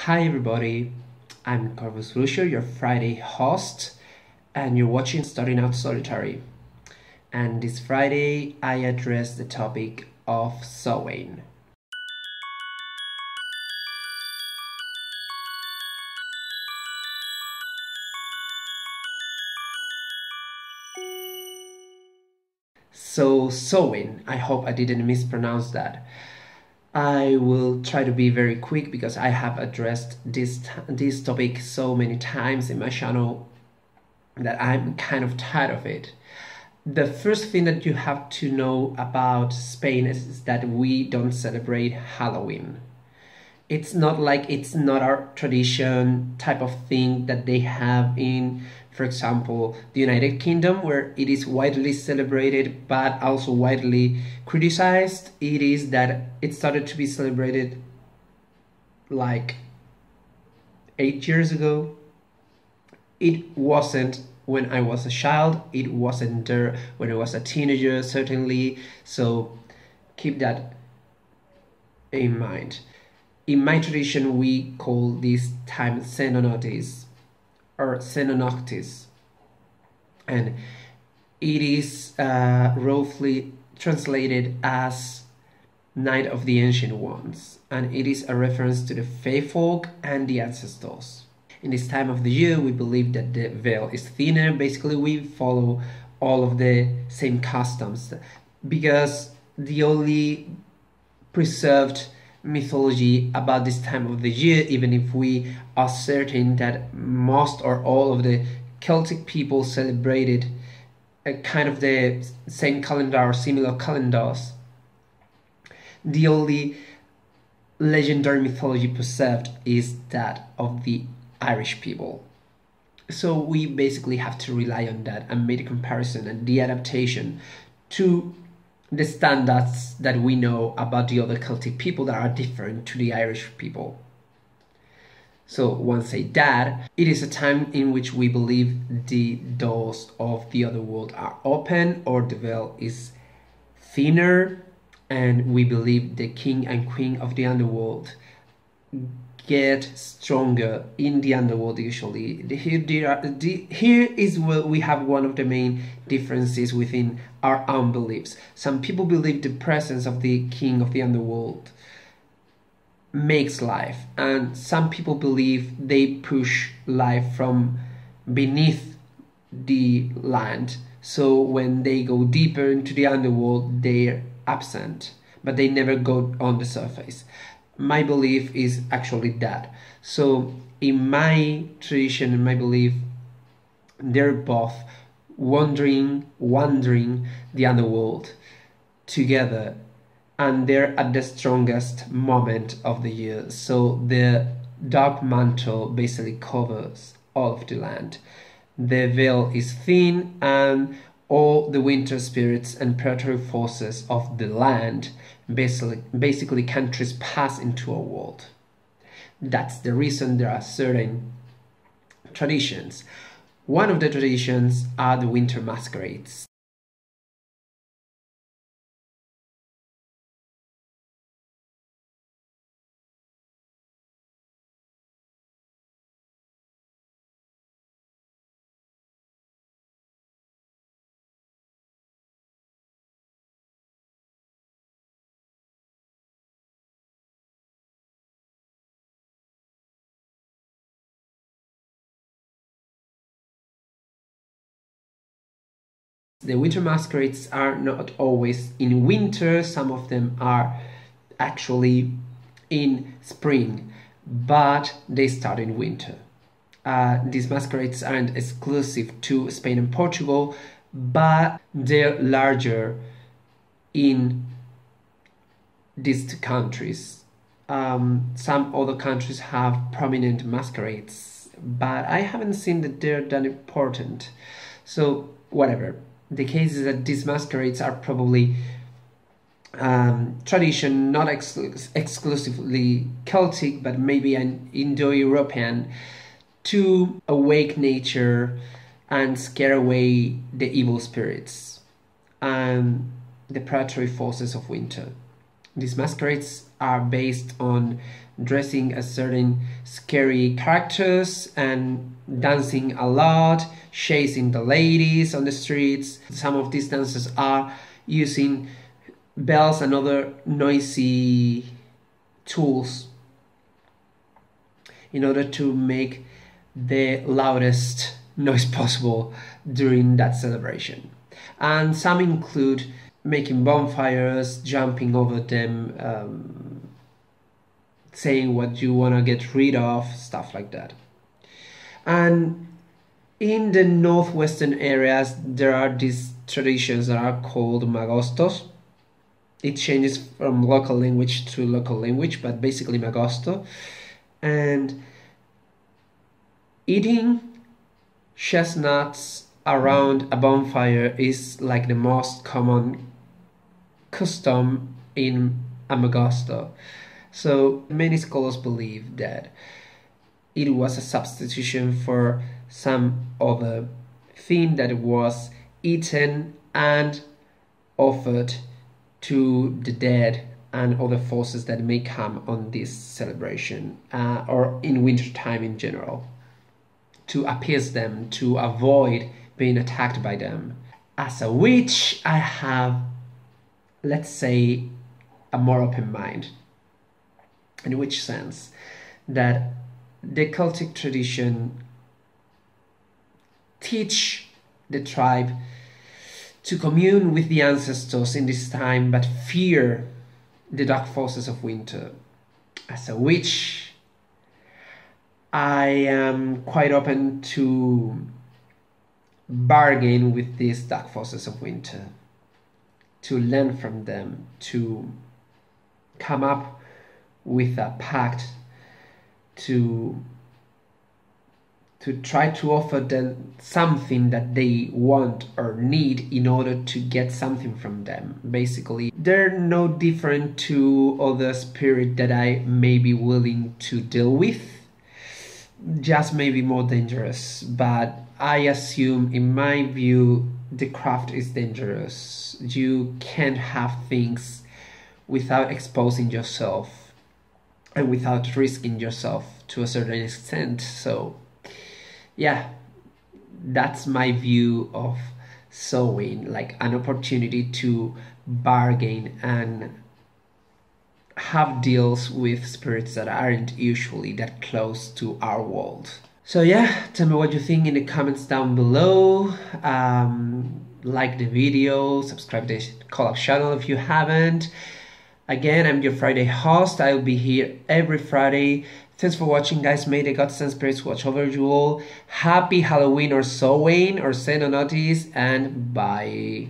Hi everybody, I'm Corvus Bruxo, your Friday host, and you're watching Starting Out Solitary. And this Friday I address the topic of Samhain. So Samhain, I hope I didn't mispronounce that. I will try to be very quick because I have addressed this topic so many times in my channel that I'm kind of tired of it. The first thing that you have to know about Spain is that we don't celebrate Halloween. It's not like it's not our tradition type of thing that they have in, for example, the United Kingdom, where it is widely celebrated but also widely criticized. It is that it started to be celebrated like 8 years ago. It wasn't when I was a child, it wasn't there when I was a teenager, certainly, so keep that in mind. In my tradition, we call this time Senonotis or Senonoxtis, and it is roughly translated as Night of the Ancient Ones, and it is a reference to the fae folk and the ancestors. In this time of the year, we believe that the veil is thinner. Basically, we follow all of the same customs because the only preserved mythology about this time of the year, even if we are certain that most or all of the Celtic people celebrated kind of the same calendar or similar calendars, the only legendary mythology preserved is that of the Irish people. So we basically have to rely on that and make a comparison and the adaptation to the standards that we know about the other Celtic people that are different to the Irish people. So once I that, it is a time in which we believe the doors of the other world are open or the veil is thinner, and we believe the king and queen of the underworld get stronger in the underworld usually. Here is where we have one of the main differences within our own beliefs. Some people believe the presence of the king of the underworld makes life, and some people believe they push life from beneath the land. So when they go deeper into the underworld, they're absent, but they never go on the surface. My belief is actually that. So in my tradition, in my belief, they're both wandering the underworld together, and they're at the strongest moment of the year. So the dark mantle basically covers all of the land. The veil is thin, and all the winter spirits and predatory forces of the land basically can trespass into our world. That's the reason there are certain traditions. One of the traditions are the winter masquerades. The winter masquerades are not always in winter, some of them are actually in spring, but they start in winter. These masquerades aren't exclusive to Spain and Portugal, but they're larger in these two countries. Some other countries have prominent masquerades, but I haven't seen that they're that important. So whatever. The case is that these masquerades are probably tradition, not exclusively Celtic, but maybe an Indo-European, to awake nature and scare away the evil spirits and the predatory forces of winter. These masquerades are based on dressing as certain scary characters and dancing a lot, chasing the ladies on the streets. Some of these dances are using bells and other noisy tools in order to make the loudest noise possible during that celebration. And some include making bonfires, jumping over them, saying what you want to get rid of, stuff like that. And in the northwestern areas, there are these traditions that are called magostos. It changes from local language to local language, but basically magosto. And eating chestnuts around a bonfire is like the most common custom in a magosto. So many scholars believe that it was a substitution for some other thing that was eaten and offered to the dead and other forces that may come on this celebration or in winter time in general, to appease them, to avoid being attacked by them. As a witch, I have, let's say, a more open mind. In which sense? That the Celtic tradition teach the tribe to commune with the ancestors in this time, but fear the dark forces of winter. As a witch, I am quite open to bargain with these dark forces of winter, to learn from them, to come up with a pact, to try to offer them something that they want or need in order to get something from them. Basically, they're no different to other spirits that I may be willing to deal with, just maybe more dangerous. But I assume, in my view, the craft is dangerous. You can't have things without exposing yourself and without risking yourself to a certain extent. So yeah, that's my view of sewing, like an opportunity to bargain and have deals with spirits that aren't usually that close to our world. So yeah, tell me what you think in the comments down below. Like the video, subscribe to the collab channel if you haven't. Again, I'm your Friday host. I'll be here every Friday. Thanks for watching, guys. May the gods and spirits watch over you all. Happy Halloween or Samhain or Senonotis, and bye.